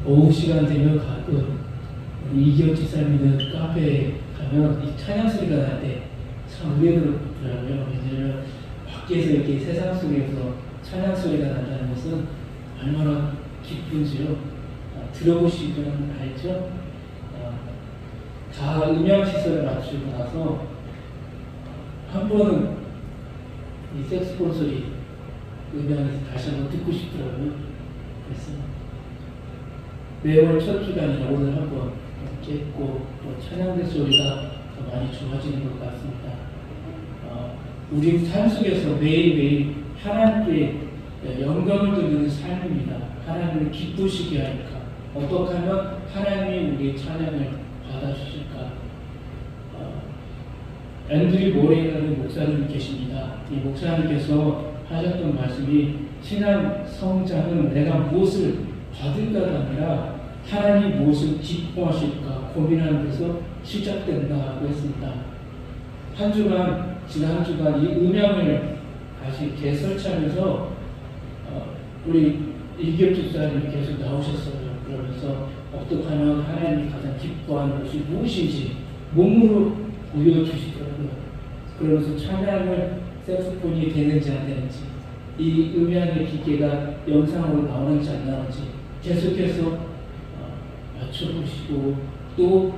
오후 시간 되면 가끔 이기혁 집사님 카페에 가면 이 찬양 소리가 날 때 참 의외더라고요. 왜냐하면 밖에서 이렇게 세상 속에서 찬양 소리가 난다는 것은 얼마나 기쁜지요. 들어보시면 알죠. 다 음향 시설을 맞추고 나서 한 번은 이 색소폰 소리 음향에서 다시 한번 듣고 싶더라고요. 그래서 매월 첫 주간이나 오늘 한번 깨고 또 찬양대 소리가 더 많이 좋아지는 것 같습니다. 우리 삶 속에서 매일매일 하나님께 영광을 돌리는 삶입니다. 하나님을 기쁘시게 할까? 어떻게 하면 하나님이 우리의 찬양을 받아주실까? 앤드류 모레이라는 목사님 계십니다. 이 목사님께서 하셨던 말씀이 신앙 성장은 내가 무엇을 받을까가 아니라 하나님 무엇을 기뻐하실까 고민하는 데서 시작된다고 했습니다. 지난 한 주간 이 음향을 다시 재설치하면서 우리 이기혁 집사님이 계속 나오셨어요. 그러면서 어떻게 하면 하나님이 가장 기뻐하는 것이 무엇인지 몸으로 보여주시더라고요. 그러면서 찬양을 색소폰이 되는지 안 되는지, 이 음향의 기계가 영상으로 나오는지 안 나오는지 계속해서 맞춰보시고 또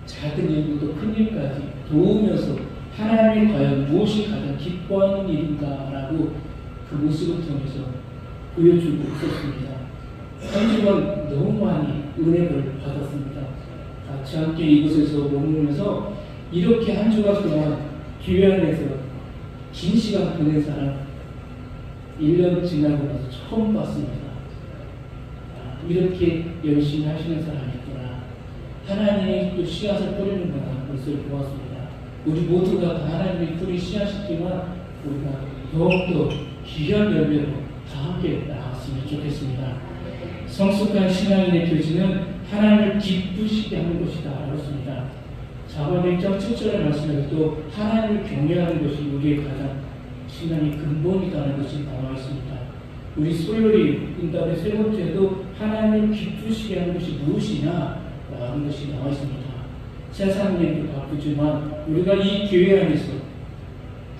작은 일부터 큰 일까지 도우면서 하나님이 과연 무엇이 가장 기뻐하는 일인가라고 그 모습을 통해서 보여주고 있었습니다. 한 주간 너무 많이 은혜를 받았습니다. 같이 함께 이곳에서 머무르면서 이렇게 한 주간 동안 교회 안에서 긴 시간 보낸 사람 1년 지나고 나서 처음 봤습니다. 이렇게 열심히 하시는 사람이 있구나. 하나님이 또 씨앗을 뿌리는구나. 그것을 보았습니다. 우리 모두가 다 하나님이 뿌린 씨앗이지만 우리가 더욱더 귀한 열매로 다 함께 나갔으면 좋겠습니다. 성숙한 신앙인의 표지는 하나님을 기쁘시게 하는 것이다. 알았습니다. 자언 1장 7절의 말씀에서도 하나님을 경외하는 것이 우리의 가장 신앙의 근본이라는 것이 나와 있습니다. 우리 소요리 인답의 세 번째도 하나님을 기쁘시게 하는 것이 무엇이냐라는 것이 나와 있습니다. 세상 일도 바쁘지만 우리가 이 교회 안에서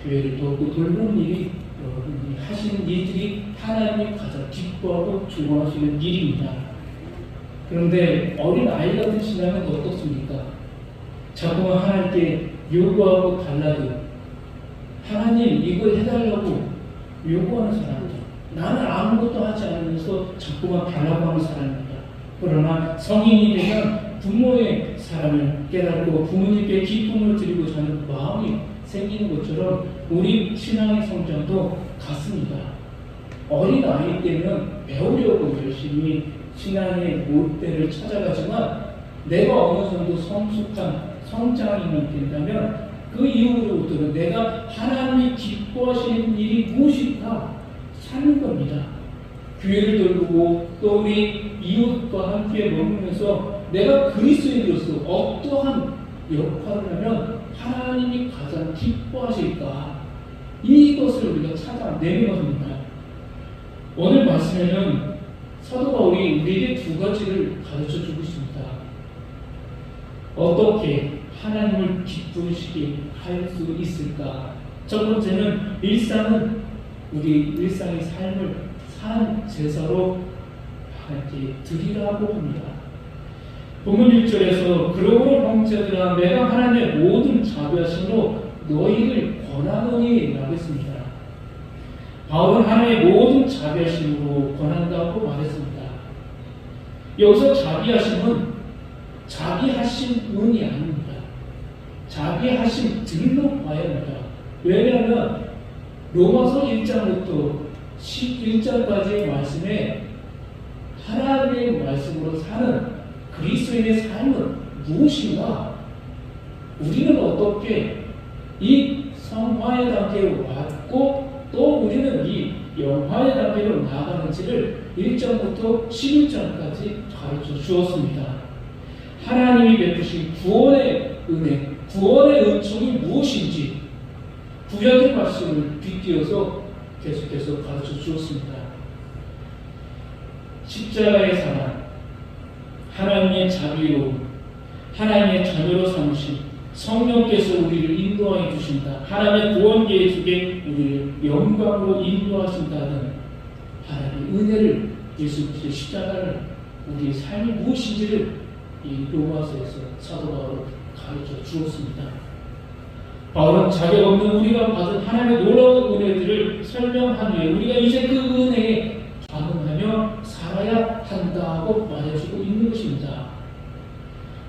교회를 돕고 돌보는 일이 여러분이 하시는 일들이 하나님이 가장 기뻐하고 좋아하시는 일입니다. 그런데 어린 아이 같은 신앙은 어떻습니까? 자꾸만 하나님께 요구하고 달라도 하나님 이걸 해달라고 요구하는 사람들, 나는 아무것도 하지 않으면서 자꾸만 달라고 하는 사람입니다. 그러나 성인이 되면 부모의 사랑을 깨닫고 부모님께 기쁨을 드리고자 하는 마음이 생기는 것처럼 우리 신앙의 성장도 같습니다. 어린 아이 때는 배우려고 열심히 신앙의 못대를 찾아가지만 내가 어느 정도 성숙한 성장인이 된다면 그 이후로부터는 내가 하나님이 기뻐하시는 일이 무엇일까 찾는 겁니다. 교회를 돌보고 또 우리 이웃과 함께 머물면서 내가 그리스도인으로서 어떠한 역할을 하면 하나님이 가장 기뻐하실까 이것을 우리가 찾아내는 겁니다. 오늘 말씀에는 사도 바울이 우리에게 두 가지를 가르쳐주고 있습니다. 어떻게 하나님을 기쁘시게 할 수 있을까? 첫 번째는 우리 일상의 삶을 산 제사로 하나님께 드리라고 합니다. 본문 1절에서 그러므로 형제들아 내가 하나님의 모든 자비하심으로 너희를 권하노니 라고 했습니다. 바울은 하나님의 모든 자비하심으로 권한다고 말했습니다. 여기서 자비하심은 자비하신 분이 아닙니다. 자비하심 들로 봐야 합니다. 왜냐하면 로마서 1장부터 11장까지의 말씀에 하나님의 말씀으로 사는 그리스도인의 삶은 무엇인가? 우리는 어떻게 이 성화의 단계에 왔고 또 우리는 이 영화의 단계로 나아가는지를 1장부터 11장까지 가르쳐 주었습니다. 하나님이 베푸신 구원의 은혜, 구원의 은총이 무엇인지 구약의 말씀을 빗대어서 계속해서 가르쳐 주었습니다. 십자가의 사랑, 하나님의 자비로 하나님의 자녀로 삼으신 성령께서 우리를 인도하여 주신다. 하나님의 구원 계획에 우리를 영광으로 인도하신다는 하나님의 은혜를 예수 그리스도의 십자가를 우리의 삶이 무엇인지를 이 로마서에서 사도 바울은 가르쳐 주었습니다. 바울은 자격 없는 우리가 받은 하나님의 놀라운 은혜들을 설명한 후에 우리가 이제 그 은혜에 반응하며 살아야 한다고 말해주고 있는 것입니다.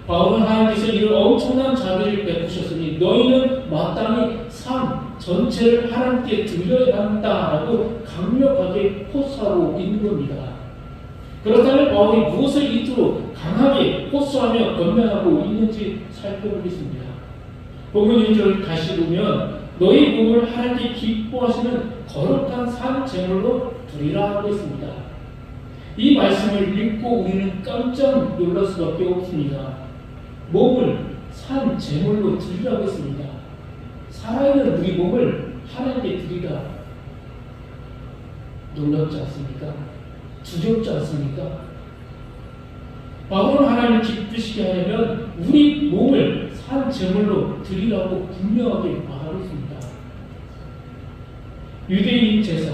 바울은 하나님께서 이런 엄청난 자비를 베푸셨으니 너희는 마땅히 삶 전체를 하나님께 드려야 한다라고 강력하게 호소하고 있는 겁니다. 그렇다면 바울이 무엇을 이토록 강하게 호소하며 권면하고 있는지 살펴보겠습니다. 본문 1절을 다시 보면 너희 몸을 하나님께 기뻐하시는 거룩한 산 제물로 드리라 하고 있습니다. 이 말씀을 읽고 우리는 깜짝 놀랄 수밖에 없습니다. 몸을 산 제물로 드리라고 했습니다. 살아있는 우리 몸을 하나님께 드리라. 놀랍지 않습니까? 두렵지 않습니까? 바울은 하나님을 기쁘시게 하려면 우리 몸을 산 제물로 드리라고 분명하게 말하고 있습니다. 유대인 제사,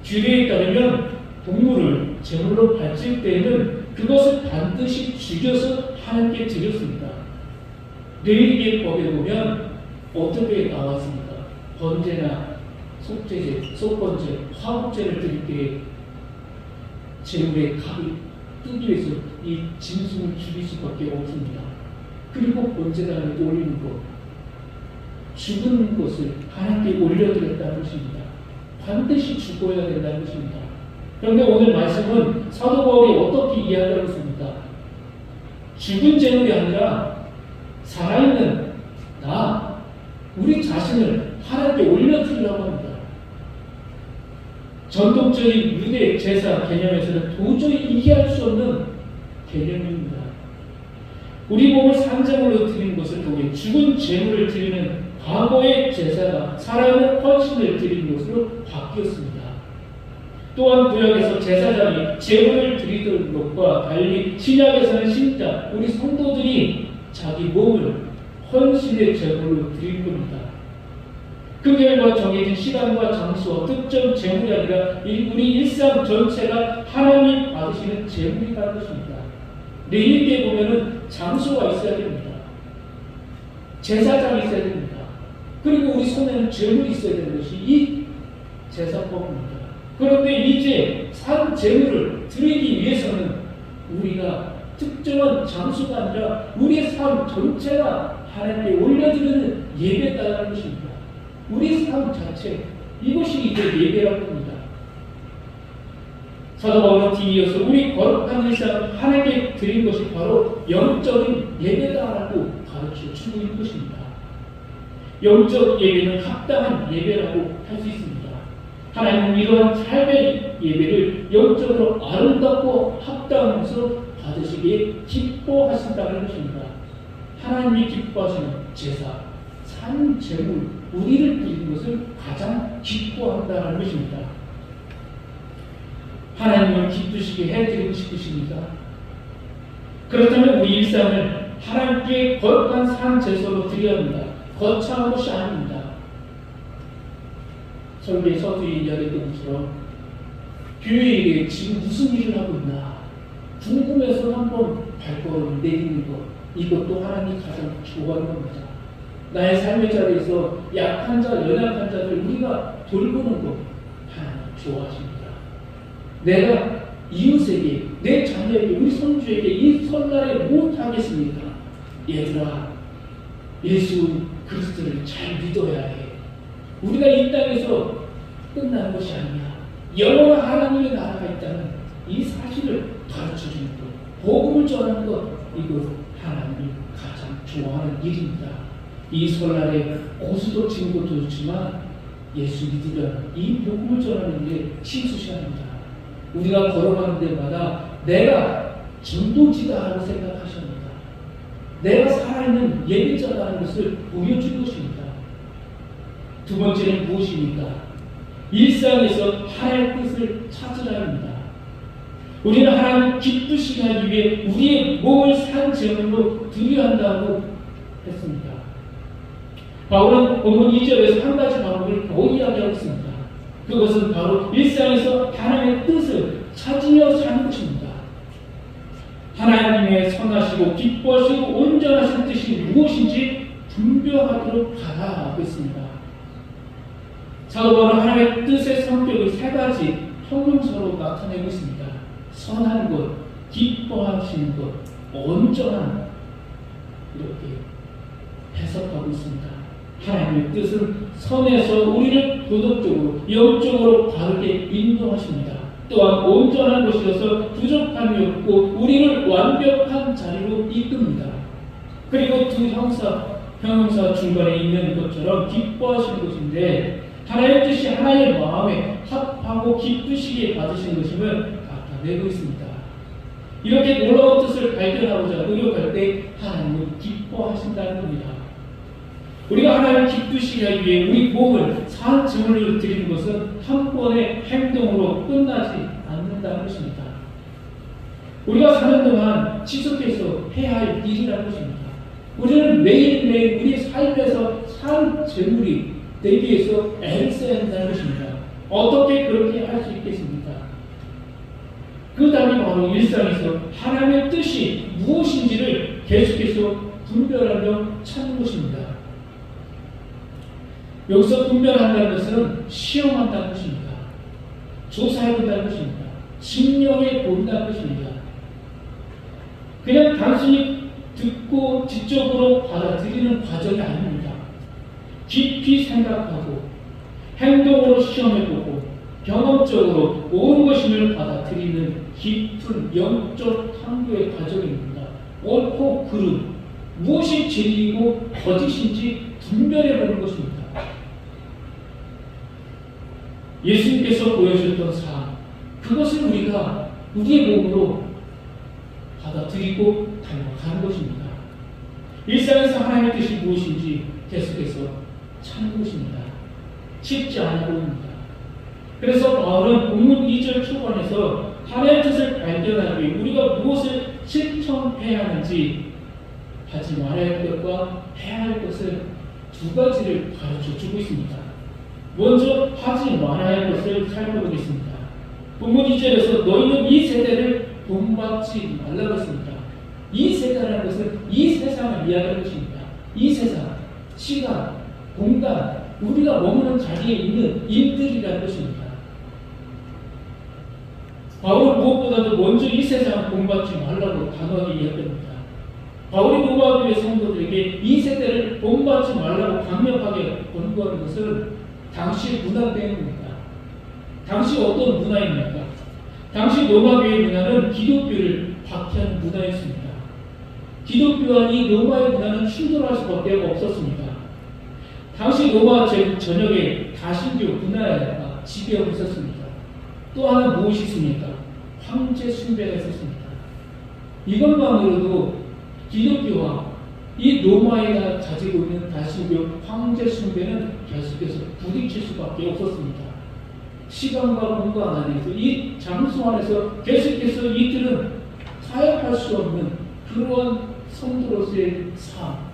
규례에 따르면 동물을 제물로 바칠 때에는 그것을 반드시 죽여서 하나님께 드렸습니다. 레위기법에 보면 어떻게 나왔습니까? 번제나 속죄제, 속번제, 화목제를 드릴 때 제물의 갑을 뜨기 위해서 이 짐승을 죽일 수밖에 없습니다. 그리고 번제단에 올리는 것, 죽은 것을 하나님께 올려드렸다는 것입니다. 반드시 죽어야 된다는 것입니다. 그런데 오늘 말씀은 사도 바울이 어떻게 이야기하고 있습니까? 죽은 제물이 아니라 살아있는 나, 우리 자신을 하나님께 올려드리려고 합니다. 전통적인 유대 제사 개념에서는 도저히 이해할 수 없는 개념입니다. 우리 몸을 산제물로 드리는 것을 통해 죽은 제물을 드리는 과거의 제사가 살아있는 헌신을 드리는 것으로 바뀌었습니다. 또한 구약에서 제사장이 제물을 드리던 것과 달리 신약에서는 신자, 우리 성도들이 자기 몸을 헌신의 제물로 드리는 겁니다. 그 결과 정해진 시간과 장소와 특정 제물이 아니라 우리 일상 전체가 하나님이 받으시는 제물이라는 것입니다. 레위기에 보면은 장소가 있어야 됩니다. 제사장이 있어야 됩니다. 그리고 우리 손에는 제물이 있어야 되는 것이 이 제사법입니다. 그런데 이제 산 제물을 드리기 위해서는 우리가 특정한 장소가 아니라 우리의 삶 전체가 하나님께 올려드리는 예배다라는 것입니다. 우리 삶 자체, 이것이 이제 예배라고 합니다. 사도 바울은 뒤이어서 우리 거룩한 일상 하나님께 드린 것이 바로 영적인 예배다라고 가르쳐 주고 있는 것입니다. 영적 예배는 합당한 예배라고 할 수 있습니다. 하나님은 이러한 삶의 예배를 영적으로 아름답고 합당해서 받으시기에 기뻐하신다는 것입니다. 하나님이 기뻐하시는 제사, 산 제물, 우리를 드리는 것을 가장 기뻐한다는 것입니다. 하나님을 기쁘시게 해드리고 싶으십니까? 그렇다면 우리 일상을 하나님께 거룩한 산 제사로 드려야 합니다. 거창한 것이 아닙니다. 설계 서두에 이야기했던 것처럼 교회에 지금 무슨 일을 하고 있나 궁금해서 한번 발걸음을 내딛는 것, 이것도 하나님이 가장 좋아하는 겁니다. 나의 삶의 자리에서 약한 자, 연약한 자들 우리가 돌보는 것 하나님 좋아하십니다. 내가 이웃에게, 내 자녀에게, 우리 손주에게 이 설날에 무엇하겠습니까? 얘들아, 예수 그리스도를 잘 믿어야 해. 우리가 이 땅에서 끝나는 것이 아니야. 영원한 하나님의 나라가 있다는 이 사실을 가르쳐주는 것, 복음을 전하는 것, 이것 하나님이 가장 좋아하는 일입니다. 이 설날에 고수도 치는 것도 좋지만 예수 믿으면 이 복음을 전하는 일에 치수시합니다. 우리가 걸어가는 데마다 내가 전도지다라고 생각하십니다. 내가 살아있는 예배자라는 것을 보여줄 것입니다. 두 번째는 무엇입니까? 일상에서 하나님의 뜻을 찾으라 합니다. 우리는 하나님의 하나님 기쁘시게 하기 위해 우리의 몸을 산 제물로 드려야 한다고 했습니다. 바울은 본문 2절에서 한 가지 방법을 더 이야기하고 있습니다. 그것은 바로 일상에서 하나님의 뜻을 찾으며 사는 것입니다. 하나님의 선하시고 기뻐하시고 온전하신 뜻이 무엇인지 분별하도록 하라고 했습니다. 사도 바울은 하나님의 뜻의 성격을 세 가지 형용사로 나타내고 있습니다. 선한 것, 기뻐하시는 것, 온전한, 이렇게 해석하고 있습니다. 하나님의 뜻은 선에서 우리를 도덕적으로, 영적으로 바르게 인도하십니다. 또한 온전한 것이어서 부족함이 없고 우리를 완벽한 자리로 이끕니다. 그리고 두 형용사 중간에 있는 것처럼 기뻐하시는 것인데, 하나님의 뜻이 하나님의 마음에 합하고 기쁘시게 받으신 것임을 나타내고 있습니다. 이렇게 놀라운 뜻을 발견하고자 노력할 때 하나님은 기뻐하신다는 겁니다. 우리가 하나님을 기쁘시게 하기 위해 우리 몸을 산 제물로 드리는 것은 한 번의 행동으로 끝나지 않는다는 것입니다. 우리가 사는 동안 지속해서 해야 할 일이라는 것입니다. 우리는 매일매일 우리 삶에서 산 제물이 되기 위해서 애를 써야 한다는 것입니다. 어떻게 그렇게 할 수 있겠습니까? 그 답이 바로 일상에서 하나님의 뜻이 무엇인지를 계속해서 분별하며 찾는 것입니다. 여기서 분별한다는 것은 시험한다는 것입니다. 조사해본다는 것입니다. 증명해 본다는 것입니다. 그냥 단순히 듣고 지적으로 받아들이는 과정이 아닙니다. 깊이 생각하고 행동으로 시험해보고 경험적으로 온 것임을 받아들이는 깊은 영적 탐구의 과정입니다. 옳고 그름, 무엇이 진리이고 거짓인지 분별해보는 것입니다. 예수님께서 보여주셨던 삶, 그것을 우리가 우리의 몸으로 받아들이고 닮아가는 것입니다. 일상에서 하나님의 뜻이 무엇인지 계속해서 찾는 것입니다. 쉽지 않은 것입니다. 그래서 바울은 본문 2절 초반에서 하나님의 뜻을 발견하기 위해 우리가 무엇을 실천해야 하는지, 하지 말아야 할 것과 해야 할 것을 두 가지를 가르쳐 주고 있습니다. 먼저 하지 말아야 할 것을 살펴보겠습니다. 본문 2절에서 너희는 이 세대를 본받지 말라고 했습니다. 이 세대라는 것은 이 세상을 이야기하는 것입니다. 이 세상, 시간, 공간, 우리가 머무는 자리에 있는 일들이라는 것입니다. 바울은 무엇보다도 먼저 이 세상을 본받지 말라고 단호하게 이야기합니다. 바울이 로마교회 성도들에게 이 세대를 본받지 말라고 강력하게 권고하는 것은 당시 문화 때문입니다. 당시 어떤 문화입니까? 당시 로마교회 문화는 기독교를 박해하는 문화였습니다. 기독교와 이 로마의 문화는 충돌할 수밖에 없었습니다. 당시 로마 전역에 다신교 문화가 지배하고 있었습니다. 또 하나 무엇이 있습니까? 황제 숭배가 있었습니다. 이것만으로도 기독교와 이 로마가 가지고 있는 다신교 황제 숭배는 계속해서 부딪힐 수밖에 없었습니다. 시간과 공간 안에서, 이 장소 안에서 계속해서 이들은 타협할 수 없는 그러한 성도로서의 삶,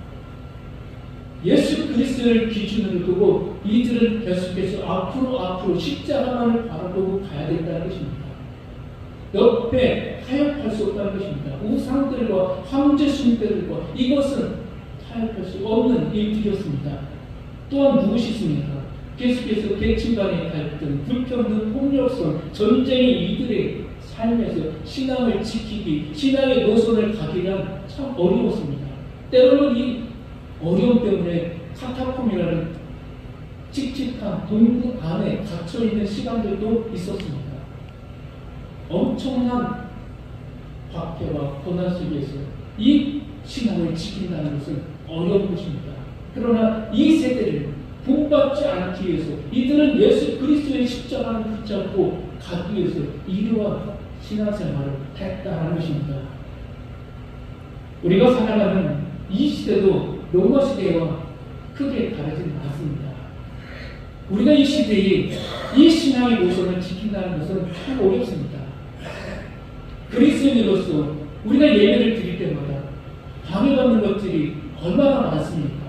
예수 그리스도를 기준으로 두고 이들은 계속해서 앞으로 십자가만을 바라보고 가야 된다는 것입니다. 옆에 타협할 수 없다는 것입니다. 우상들과 황제 숭배들과 이것은 타협할 수 없는 일들이었습니다. 또한 무엇이 있습니까? 계속해서 계층 간의 갈등, 불평등, 폭력성, 전쟁이 이들의 삶에서 신앙을 지키기, 신앙의 노선을 가기란 참 어려웠습니다. 때로는 이 어려움 때문에 카타콤이라는 칙칙한 동굴 안에 갇혀있는 시간들도 있었습니다. 엄청난 박해와 고난 속에서 이 신앙을 지킨다는 것은 어려운 것입니다. 그러나 이 세대를 본받지 않기 위해서 이들은 예수 그리스도의 십자가를 붙잡고 가기 위해서 이러한 신앙생활을 했다는 것입니다. 우리가 살아가는 이 시대도 로마 시대와 크게 다르지 않습니다. 우리가 이 시대에 이 신앙의 노선을 지킨다는 것은 참 어렵습니다. 그리스 그리스도인으로서 우리가 예배를 드릴 때마다 방해받는 것들이 얼마나 많습니까?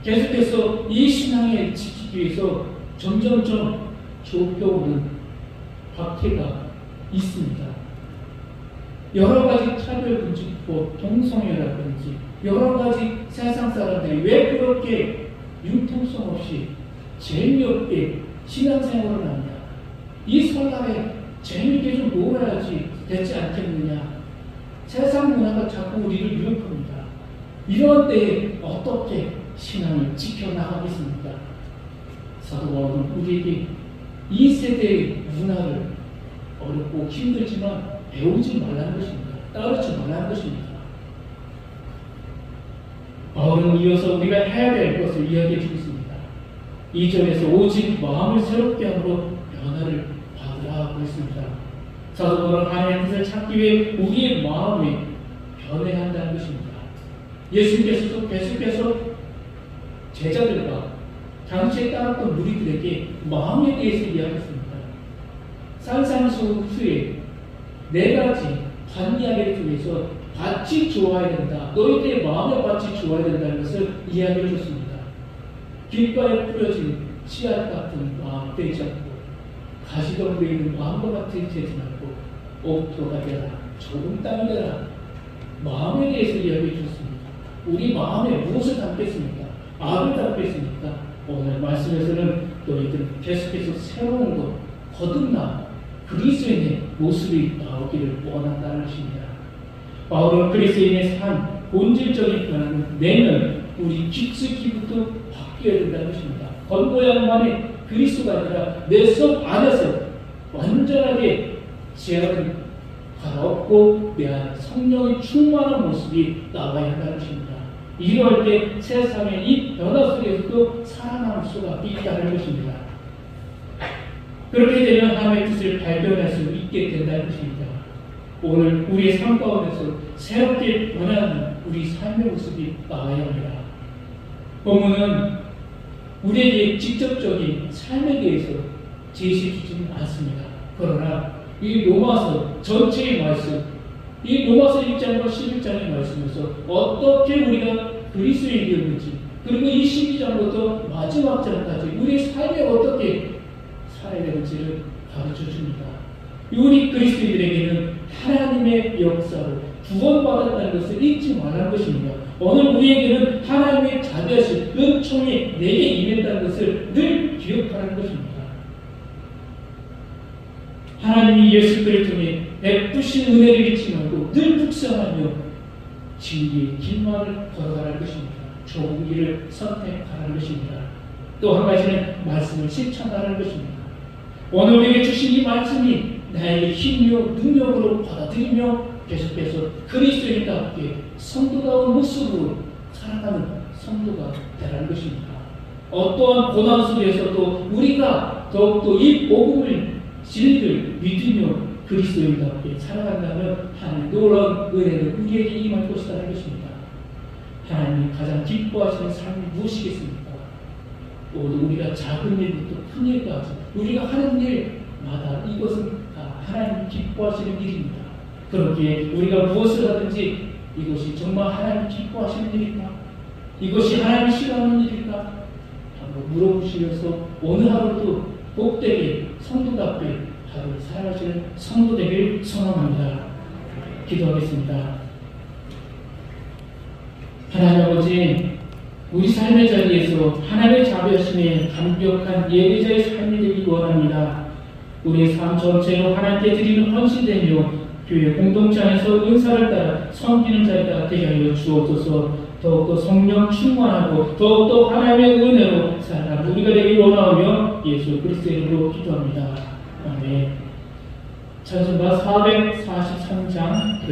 계속해서 이 신앙을 지키기 위해서 점점점 좁혀오는 박해가 있습니다. 여러 가지 차별금지법, 동성애라든지 여러 가지 세상 사람들이 왜 그렇게 융통성 없이 재미없게 신앙생활을 하냐? 이 설날에 재미있게 좀 놀아야지 되지 않겠느냐? 세상 문화가 자꾸 우리를 유혹합니다. 이런 때에 어떻게 신앙을 지켜나가겠습니까? 사도 바울은 우리에게 이 세대의 문화를 어렵고 힘들지만 배우지 말라는 것입니다. 따르지 말라는 것입니다. 바울은 이어서 우리가 해야 될 것을 이야기해 주고 있습니다. 2절에서 오직 마음을 새롭게 함으로 변화를 받으라 하고 있습니다. 사도 바울은 하나님의 뜻을 찾기 위해 우리의 마음이 변해야 한다는 것입니다. 예수님께서도 계속해서 제자들과 당시에 따랐던 무리들에게 마음에 대해서 이야기했습니다. 산상수 후에 4가지 관이야기를 통해서 밭이 좋아야 된다. 너희들의 마음의 밭이 좋아야 된다는 것을 이야기해 줬습니다. 길가에 뿌려진 씨앗 같은 마음 되지 않고 가시덤불에 있는 마음과 같이 되지 말고 옥토가 되라. 좁은 땅이 되라. 마음에 대해서 이야기해 줬습니다. 우리 마음에 무엇을 담겠습니까? 악을 담겠습니까? 오늘 말씀에서는 너희들 계속해서 새로운 것, 거듭나 그리스도인의 모습이 나오기를 원한다는 것입니다. 바울은 그리스도인의 삶, 본질적인 변화는 내면 우리 깊숙이부터 바뀌어야 된다는 것입니다. 겉모양만의 그리스도가 아니라 내 속 안에서 완전하게 죄악을 갈아엎고 내 안에 성령의 충만한 모습이 나와야 한다는 것입니다. 이러할 때 세상의 이 변화 속에서도 살아남을 수가 있다는 것입니다. 그렇게 되면 하나님의 뜻을 발견할 수 있게 된다는 것입니다. 오늘 우리의 삶 가운데서 새롭게 변하는 우리 삶의 모습이 나와야 합니다. 본문은 우리에게 직접적인 삶에 대해서 제시해 주지는 않습니다. 그러나 이 로마서 전체의 말씀, 이 로마서 1장과 11장의 말씀에서 어떻게 우리가 그리스도인이 되었는지, 그리고 이 12장부터 마지막 장까지 우리의 삶에 어떻게 살아야 되는지를 가르쳐 줍니다. 우리 그리스도인들에게는 하나님의 역사로 구원받았다는 것을 잊지 말라는 것입니다. 오늘 우리에게는 하나님의 자비하신 은총이 내게 임했다는 것을 늘 기억하라는 것입니다. 하나님이 예수 그리스도를 통해 베푸신 은혜를 잊지 말고 늘 묵상하며 진리의 길만을 걸어가라는 것입니다. 좋은 길을 선택하라는 것입니다. 또 한 가지는 말씀을 실천하라는 것입니다. 오늘 우리에게 주신 이 말씀이 나에게 힘이요 능력으로 받아들이며 계속해서 그리스도인답게 성도다운 모습으로 살아가는 성도가 되라는 것입니다. 어떠한 고난 속에서도 우리가 더욱더 이 복음을 진리를 믿으며 그리스도인답게 살아간다면 하나님 놀라운 은혜를 우리에게 임할 것이라는 것입니다. 하나님이 가장 기뻐하시는 삶이 무엇이겠습니까? 모두 우리가 작은 일부터 큰 일까지 우리가 하는 일마다 이것은 다 하나님이 기뻐하시는 일입니다. 그렇기에 우리가 무엇을 하든지 이것이 정말 하나님이 기뻐하시는 일일까? 이것이 하나님이 싫어하는 일일까? 한번 물어보시면서 오늘 하루도 복되게 성도답게 하루를 살아가시는 성도 되길 소망합니다. 기도하겠습니다. 하나님 아버지, 우리 삶의 자리에서 하나님의 자비하심에 감격한 예배자의 삶이 되기 원합니다. 우리의 삶 전체로 하나님께 드리는 헌신되며 교회 공동체 안에서 은사를 따라 섬기는 자리가 되게 하여 주옵소서. 더욱더 성령 충만하고 더욱더 하나님의 은혜로 살아가는 우리가 되길 원하며 예수 그리스도의 이름으로 기도합니다. 아멘. 찬송가 443장